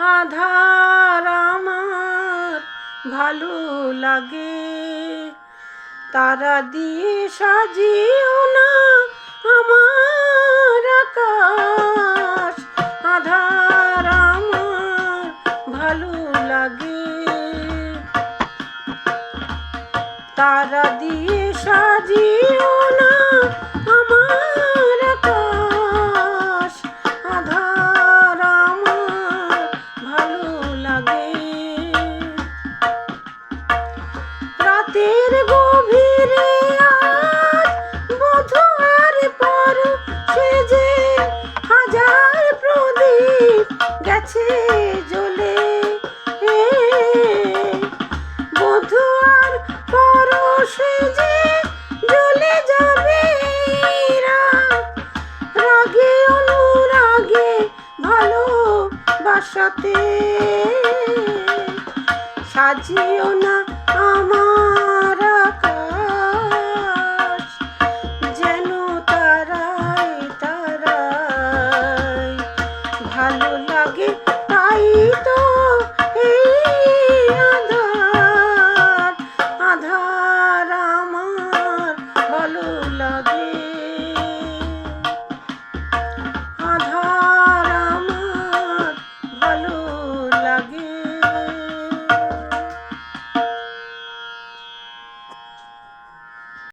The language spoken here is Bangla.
আধার আমার ভালো লাগে। তারা দিয়ে সাজিও না আমার আকাশ, আধার আমার ভালো লাগে। তারা দিয়ে সাজিও না আমার আকাশ, আধার আমার ভালো লাগে। রাতের গভীরে আজ বধূ আর পর সেজে হাজার প্রদীপ গেছে জ্বলে। বধূ আর পর সেজে জ্বলে যাবে রাগে অনুরাগে ভালোবাসাতে। সাজিও না আমার